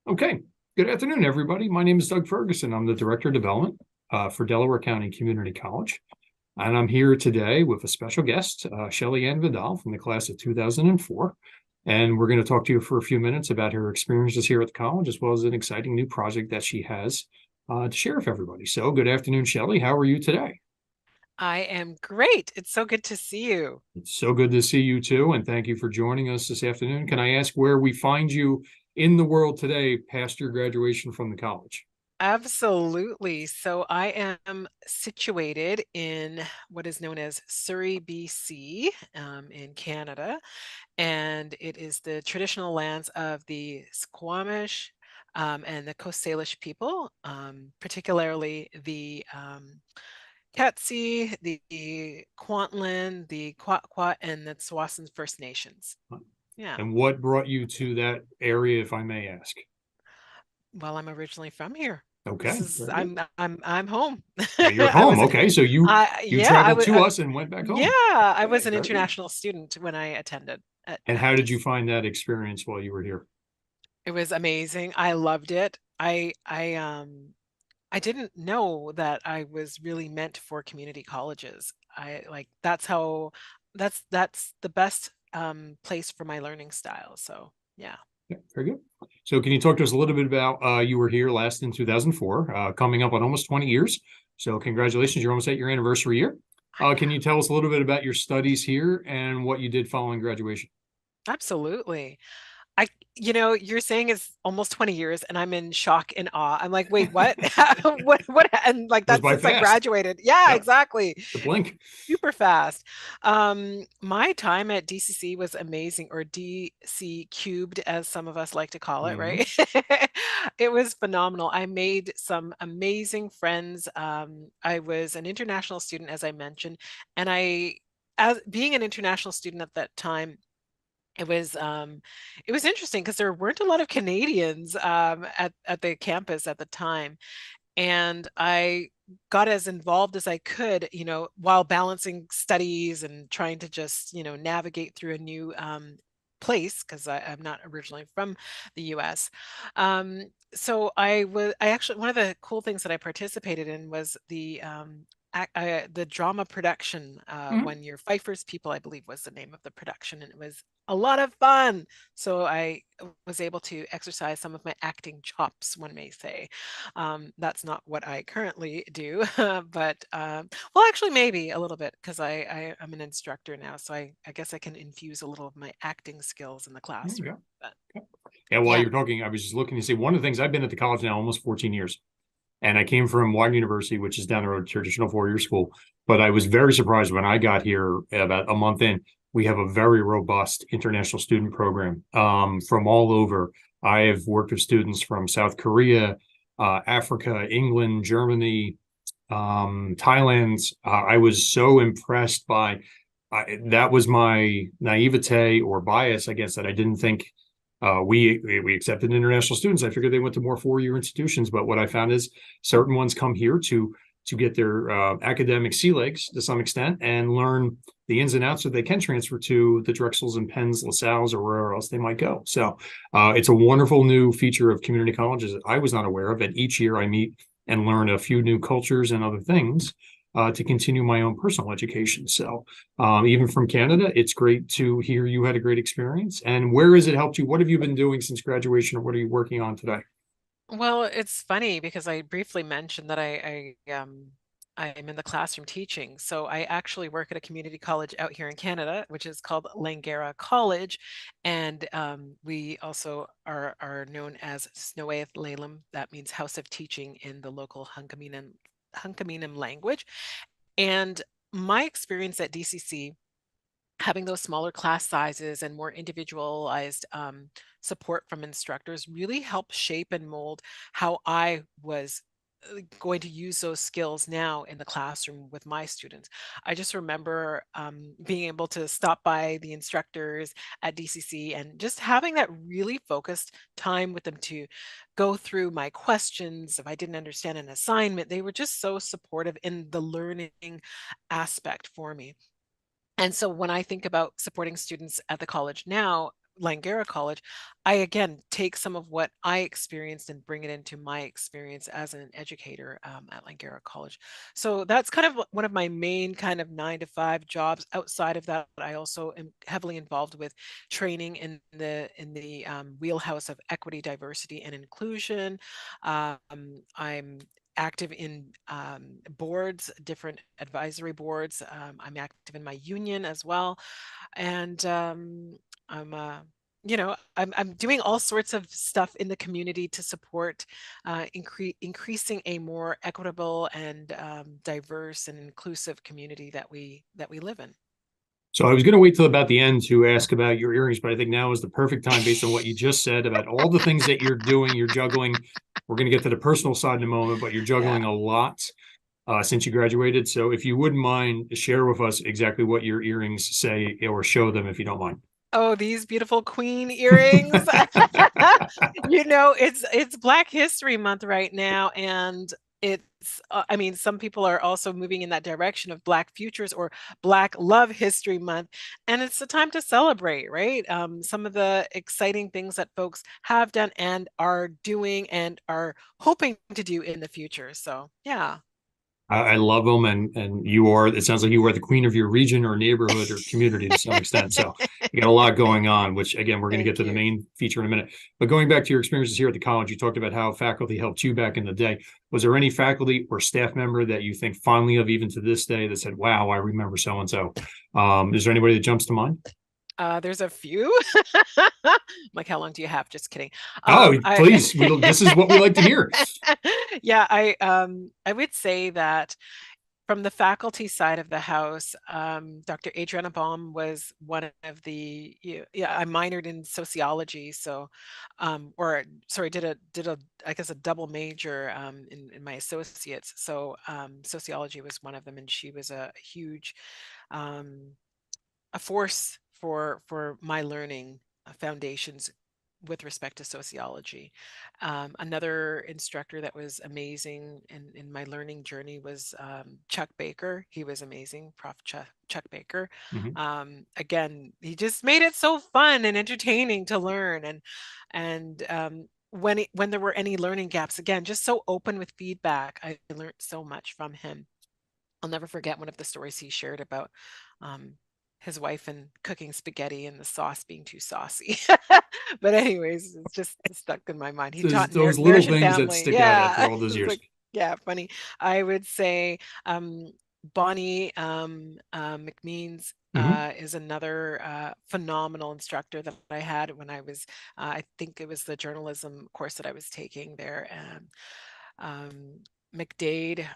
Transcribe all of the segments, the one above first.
Okay. Good afternoon, everybody. My name is Doug Ferguson. I'm the Director of Development for Delaware County Community College. And I'm here today with a special guest, Shelley and Vidal from the class of 2004. And we're going to talk to you for a few minutes about her experiences here at the college, as well as an exciting new project that she has to share with everybody. So good afternoon, Shelley. How are you today? I am great. It's so good to see you. It's so good to see you too. And thank you for joining us this afternoon. Can I ask where we find you in the world today past your graduation from the college? Absolutely. So I am situated in what is known as Surrey, BC, in Canada, and it is the traditional lands of the Squamish and the Coast Salish people, particularly the Catsi, the Kwantlen, the Kwakwa, and the Tsawwassen First Nations. Yeah. And what brought you to that area, if I may ask? Well, I'm originally from here. This Okay, is very good. I'm home. You're I home. was Okay, so you yeah, traveled to us and went back yeah, home. I Okay, was an very good. international student when I attended And at how did you DC. find that experience while you were here? It was amazing. I loved it. I didn't know that I was really meant for community colleges. I like that's the best place for my learning style. So, yeah. Yeah, very good. So can you talk to us a little bit about you were here last in 2004, coming up on almost 20 years. So congratulations, you're almost at your anniversary year. Can you tell us a little bit about your studies here and what you did following graduation? Absolutely. I, you're saying it's almost 20 years and I'm in shock and awe. I'm like, wait, what? What? And like Goes that's by since I fast. graduated. Yeah, Yep, exactly. the blink. Super fast. My time at DCC was amazing, or DC cubed, as some of us like to call it, Mhm. right? It was phenomenal. I made some amazing friends. I was an international student, as I mentioned, and as being an international student at that time, it was it was interesting because there weren't a lot of Canadians at the campus at the time, and I got as involved as I could, while balancing studies and trying to just, navigate through a new place because I'm not originally from the US. So I actually, one of the cool things that I participated in was the drama production, Mhm. When Your Pfeiffer's People, I believe was the name of the production, and it was a lot of fun. So I was able to exercise some of my acting chops, one may say. That's not what I currently do, but well, actually, maybe a little bit because I'm an instructor now, so I guess I can infuse a little of my acting skills in the There you classroom. go. But Okay. Yeah, while yeah. you're talking, I was just looking to see one of the things I've been at the college now almost 14 years. And I came from Washington University, which is down the road, traditional four-year school. But I was very surprised when I got here about a month in. We have a very robust international student program from all over. I have worked with students from South Korea, Africa, England, Germany, Thailand. I was so impressed by that was my naivete or bias, I guess, that I didn't think we accepted international students. I figured they went to more four-year institutions, but what I found is certain ones come here to get their academic sea legs to some extent and learn the ins and outs so they can transfer to the Drexels and Penns, LaSalle's, or wherever else they might go. So it's a wonderful new feature of community colleges that I was not aware of. And each year I meet and learn a few new cultures and other things to continue my own personal education. So even from Canada, it's great to hear you had a great experience. And where has it helped you? What have you been doing since graduation, or what are you working on today? Well, it's funny because I briefly mentioned that I'm in the classroom teaching. So I actually work at a community college out here in Canada, which is called Langara College, and we also are known as Snowaith Lalem. That means House of Teaching in the local Hunkaminam language. And my experience at DCC, having those smaller class sizes and more individualized support from instructors, really helped shape and mold how I was going to use those skills now in the classroom with my students. I just remember being able to stop by the instructors at DCC and just having that really focused time with them to go through my questions. If I didn't understand an assignment, they were just so supportive in the learning aspect for me. And so when I think about supporting students at the college now, Langara College, I again take some of what I experienced and bring it into my experience as an educator at Langara College. So that's kind of one of my main kind of 9 to 5 jobs. Outside of that, I also am heavily involved with training in the wheelhouse of equity, diversity, and inclusion. I'm active in boards, different advisory boards. I'm active in my union as well, and I'm I'm doing all sorts of stuff in the community to support increasing a more equitable and diverse and inclusive community that we live in. So I was going to wait till about the end to ask about your earrings, but I think now is the perfect time based on what you just said about all the things that you're doing. You're juggling. We're going to get to the personal side in a moment, but you're Yeah. juggling a lot since you graduated. So if you wouldn't mind, share with us exactly what your earrings say or show them if you don't mind. Oh, these beautiful queen earrings. It's Black History Month right now, and I mean, some people are also moving in that direction of Black Futures or Black Love History Month, and it's a time to celebrate, right? Some of the exciting things that folks have done and are doing and are hoping to do in the future. So, yeah. I love them, and you are. It sounds like you are the queen of your region or neighborhood or community to some extent. So you got a lot going on, which again we're going to get Thank to the you. main feature in a minute. But going back to your experiences here at the college, you talked about how faculty helped you back in the day. Was there any faculty or staff member that you think fondly of even to this day that said, "Wow, I remember so and so"? Is there anybody that jumps to mind? There's a few. Like, how long do you have? Just kidding. Oh, I please. This is what we like to hear. yeah, I would say that from the faculty side of the house, Dr. Adriana Baum was one of the yeah, I minored in sociology, so or sorry, did a I guess a double major in my associates. So sociology was one of them, and she was a huge um a force for my learning foundations with respect to sociology. Another instructor that was amazing in my learning journey was Chuck Baker. He was amazing, Prof. Chuck Baker. Mhm. Again, he just made it so fun and entertaining to learn, and when there were any learning gaps, again, just so open with feedback. I learned so much from him. I'll never forget one of the stories he shared about um, his wife and cooking spaghetti and the sauce being too saucy. But anyways, it's just stuck in my mind. He taught Those little marriage and things that family. stick out after Yeah, all those it's years. like yeah, funny. I would say Bonnie McMeans. Hmm. Is another phenomenal instructor that I had when I was, I think it was the journalism course that I was taking there. And um, McDade.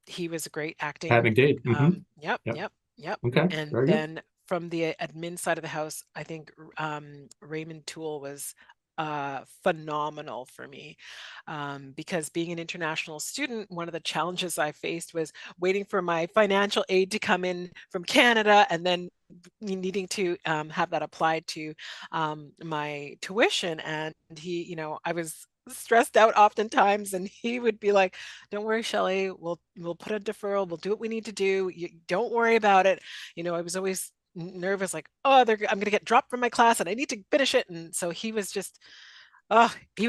He was a great Pat acting. McDade. Hmm. Yep, Yep. yep, yep. Okay. And Very good. then from the admin side of the house, I think Raymond Toole was phenomenal for me, because being an international student, one of the challenges I faced was waiting for my financial aid to come in from Canada and then needing to have that applied to my tuition. And I was stressed out oftentimes, and he would be like, "Don't worry, Shelley, we'll put a deferral, we'll do what we need to do. You don't worry about it." I was always nervous, like, "Oh, I'm gonna get dropped from my class and I need to finish it." And so he was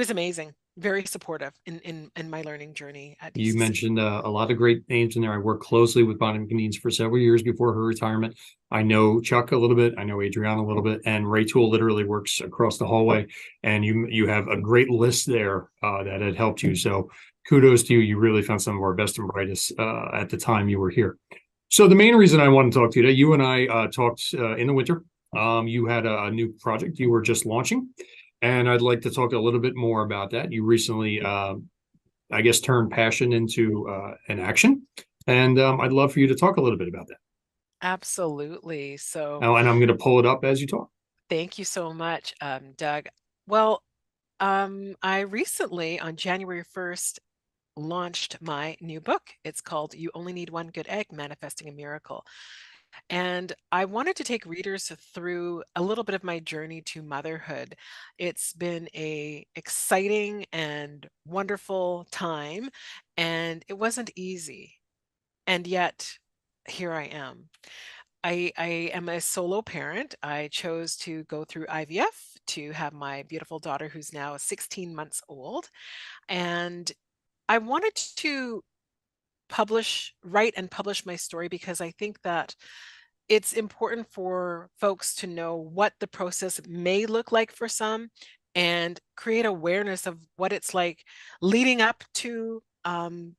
amazing, very supportive in my learning journey at You DCC. mentioned a lot of great names in there. I worked closely with Bonnie McNeens for several years before her retirement. I know Chuck a little bit. I know Adriana a little bit, and Ray Tool literally works across the hallway. And you have a great list there that had helped you. So kudos to you. You really found some of our best and brightest at the time you were here. So the main reason I want to talk to you today, you and I talked in the winter. You had a new project you were just launching, and I'd like to talk a little bit more about that. You recently I guess, turn passion into an action. And I'd love for you to talk a little bit about that. Absolutely. So Now, and I'm going to pull it up as you talk. thank you so much, Doug. Well, I recently, on January 1st, launched my new book. It's called You Only Need One Good Egg, Manifesting a Miracle. And I wanted to take readers through a little bit of my journey to motherhood. It's been a exciting and wonderful time, and it wasn't easy. And yet, here I am. I am a solo parent. I chose to go through IVF to have my beautiful daughter, who's now 16 months old. And I wanted to write and publish my story because I think that it's important for folks to know what the process may look like for some and create awareness of what it's like leading up to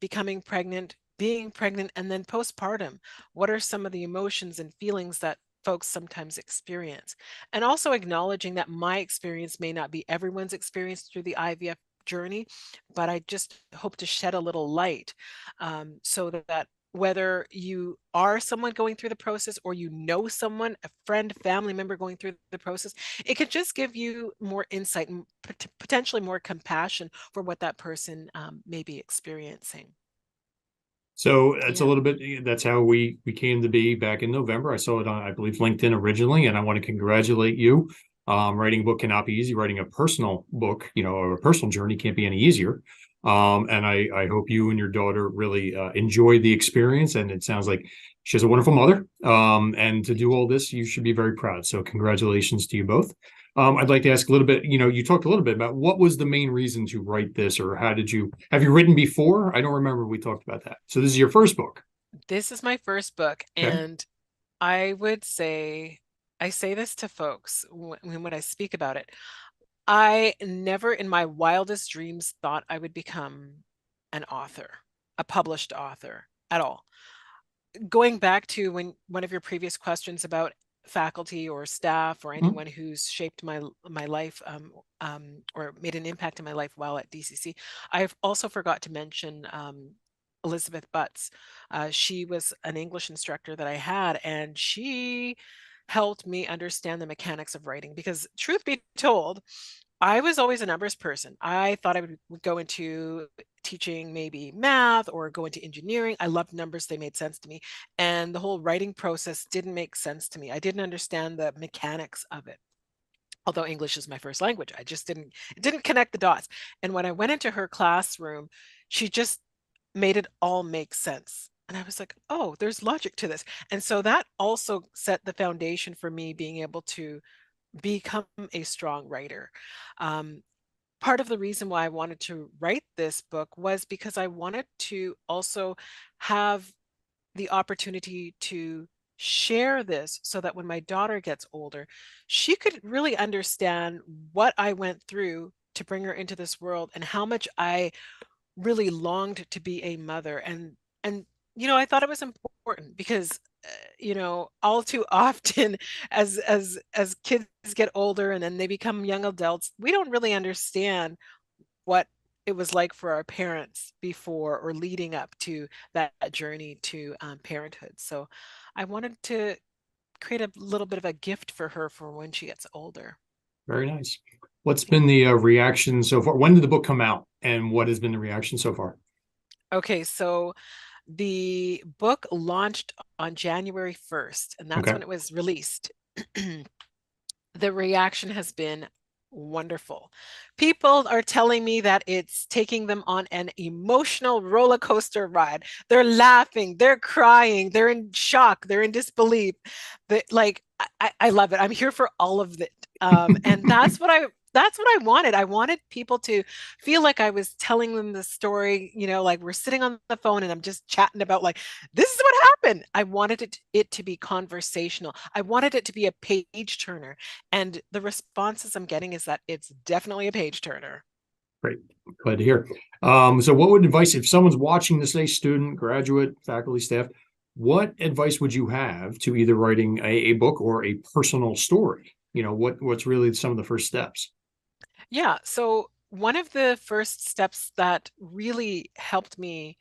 becoming pregnant, being pregnant, and then postpartum. What are some of the emotions and feelings that folks sometimes experience? And also acknowledging that my experience may not be everyone's experience through the IVF journey, but I just hope to shed a little light so that whether you are someone going through the process or you know someone, a friend, family member going through the process, it could just give you more insight and potentially more compassion for what that person may be experiencing. So that's a Yeah. little bit, that's how we came to be back in November. I saw it on, I believe, LinkedIn originally, and I want to congratulate you. Writing a book cannot be easy. Writing a personal book, or a personal journey can't be any easier. And I hope you and your daughter really enjoy the experience. And it sounds like she has a wonderful mother. And to do all this, you should be very proud. So congratulations to you both. I'd like to ask a little bit, you talked a little bit about what was the main reason to write this, or have you written before? I don't remember we talked about that. So this is your first book. This is my first book, Okay. and I would say, I say this to folks when I speak about it. I never in my wildest dreams thought I would become an author, a published author at all. Going back to when one of your previous questions about faculty or staff or Mhm. anyone who's shaped my life or made an impact in my life while at DCC, I've also forgot to mention Elizabeth Butts. She was an English instructor that I had, and she helped me understand the mechanics of writing because, truth be told, I was always a numbers person. I thought I would go into teaching maybe math or go into engineering. I loved numbers, they made sense to me. And the whole writing process didn't make sense to me. I didn't understand the mechanics of it. Although English is my first language, I just didn't connect the dots. And when I went into her classroom, she just made it all make sense. And I was like, oh, there's logic to this. And so that also set the foundation for me being able to become a strong writer. Um, Part of the reason why I wanted to write this book was because I wanted to also have the opportunity to share this so that when my daughter gets older, she could really understand what I went through to bring her into this world and how much I really longed to be a mother. And I thought it was important because all too often as kids get older and then they become young adults, we don't really understand what it was like for our parents before or leading up to that journey to parenthood. So I wanted to create a little bit of a gift for her for when she gets older. Very nice. What's Yeah. been the reaction so far? When did the book come out, and what has been the reaction so far? Okay, so the book launched on January 1st, and that's Okay. when it was released. The reaction has been wonderful. People are telling me that it's taking them on an emotional roller coaster ride. They're laughing, they're crying, they're in shock, they're in disbelief. Like I love it. I'm here for all of it. And that's what I wanted. I wanted people to feel like I was telling them the story, like we're sitting on the phone and I'm just chatting about like this is what happened. I wanted it to be conversational. I wanted it to be a page turner. And the responses I'm getting is that it's definitely a page turner. Great. Glad to hear. So what would advice, if someone's watching this, a student, graduate, faculty, staff, what advice would you have to either writing a book or a personal story? What's really some of the first steps? Yeah. So one of the first steps that really helped me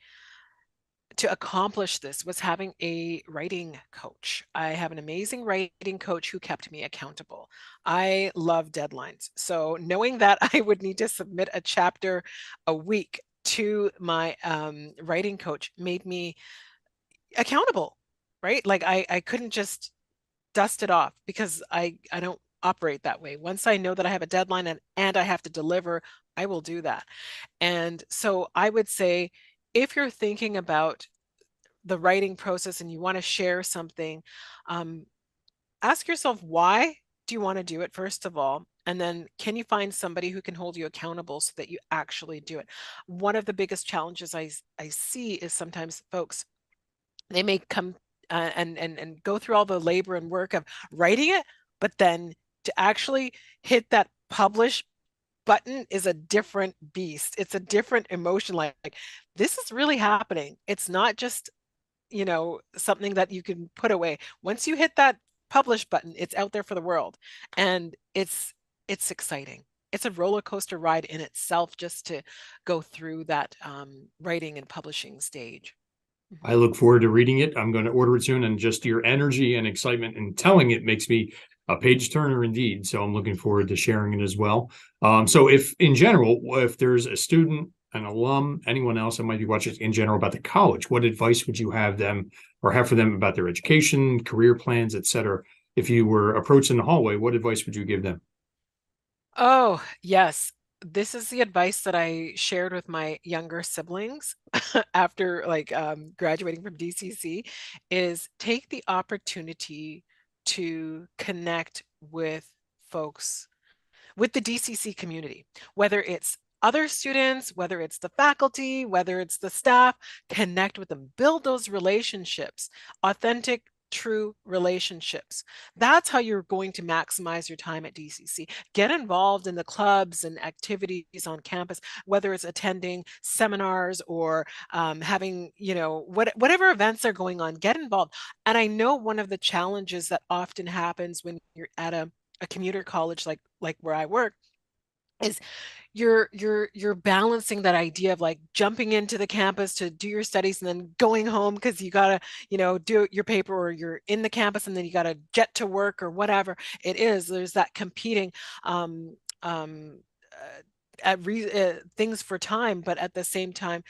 to accomplish this was having a writing coach. I have an amazing writing coach who kept me accountable. I love deadlines. So knowing that I would need to submit a chapter a week to my writing coach made me accountable, right? Like I couldn't just dust it off because I don't operate that way. Once I know that I have a deadline and I have to deliver, I will do that. And so I would say if you're thinking about the writing process and you want to share something, um, ask yourself, why do you want to do it, first of all? And then can you find somebody who can hold you accountable so that you actually do it? One of the biggest challenges I see is sometimes folks, they may come and go through all the labor and work of writing it, but then to actually hit that publish button is a different beast. It's a different emotion. Like this is really happening. It's not just, something that you can put away. Once you hit that publish button, it's out there for the world. And it's exciting. It's a roller coaster ride in itself just to go through that writing and publishing stage. I look forward to reading it. I'm going to order it soon, and just your energy and excitement in telling it makes me a page turner indeed. So I'm looking forward to sharing it as well. So if in general, if there's a student, an alum, anyone else that might be watching in general about the college, what advice would you have them or have for them about their education, career plans, et cetera? If you were approached in the hallway, what advice would you give them? Oh, yes. This is the advice that I shared with my younger siblings after like graduating from DCC, is take the opportunity to connect with folks, with the DCC community, whether it's other students, whether it's the faculty, whether it's the staff. Connect with them, build those relationships, authentic, true relationships. That's how you're going to maximize your time at DCC. Get involved in the clubs and activities on campus, whether it's attending seminars or having, whatever events are going on, get involved. And I know one of the challenges that often happens when you're at a commuter college like where I work is you're balancing that idea of like jumping into the campus to do your studies and then going home because you gotta, do your paper, or you're in the campus and then you gotta jet to work or whatever it is. There's that competing um, um, things for time, but at the same time,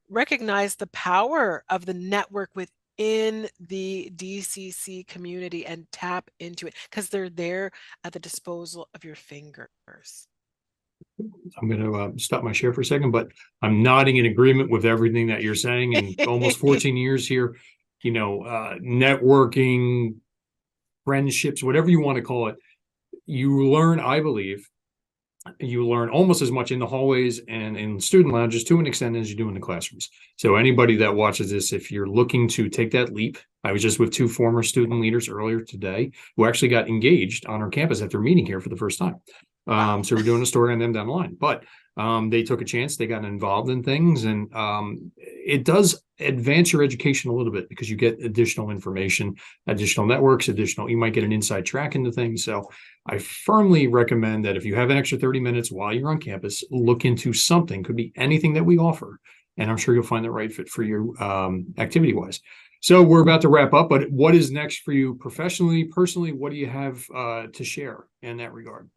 recognize the power of the network within the DCC community and tap into it because they're there at the disposal of your fingers. I'm going to stop my share for a second, but I'm nodding in agreement with everything that you're saying. In almost 14 years here, networking, friendships, whatever you want to call it, you learn, I believe, you learn almost as much in the hallways and in student lounges to an extent as you do in the classrooms. So anybody that watches this, if you're looking to take that leap, I was just with two former student leaders earlier today who actually got engaged on our campus after meeting here for the first time. Wow. So we're doing a story on them down the line, but they took a chance, they got involved in things, and it does advance your education a little bit because you get additional information, additional networks, you might get an inside track into things. So I firmly recommend that if you have an extra 30 minutes while you're on campus, look into something. Could be anything that we offer, and I'm sure you'll find the right fit for you activity wise. So we're about to wrap up, but what is next for you professionally, personally? What do you have to share in that regard?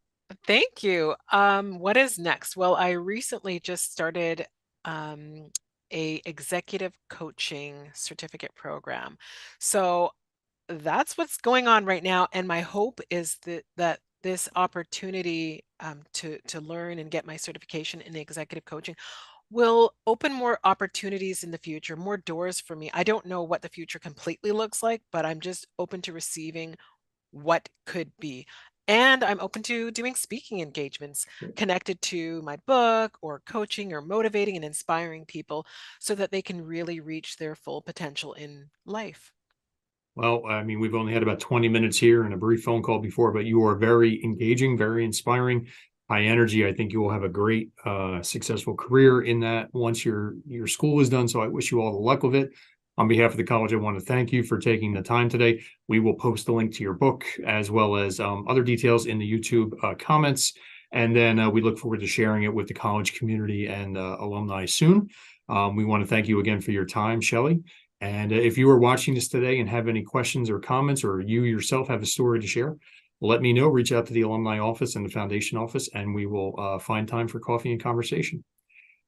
Thank you. What is next? Well, I recently just started um, a executive coaching certificate program. So that's what's going on right now. And my hope is that this opportunity to learn and get my certification in executive coaching will open more opportunities in the future, more doors for me. I don't know what the future completely looks like, but I'm just open to receiving what could be. And I'm open to doing speaking engagements connected to my book or coaching or motivating and inspiring people so that they can really reach their full potential in life. Well, I mean, we've only had about 20 minutes here and a brief phone call before, but you are very engaging, very inspiring, high energy. I think you will have a great, successful career in that once your school is done. So I wish you all the luck with it. On behalf of the college, I want to thank you for taking the time today. We will post the link to your book as well as other details in the YouTube comments. And then we look forward to sharing it with the college community and alumni soon. We want to thank you again for your time, Shelley. And if you are watching this today and have any questions or comments, or you yourself have a story to share, let me know. Reach out to the alumni office and the foundation office, and we will find time for coffee and conversation.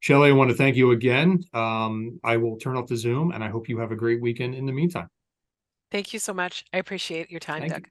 Shelley, I want to thank you again. I will turn off the Zoom, and I hope you have a great weekend in the meantime. Thank you so much. I appreciate your time, Thank you. Doug.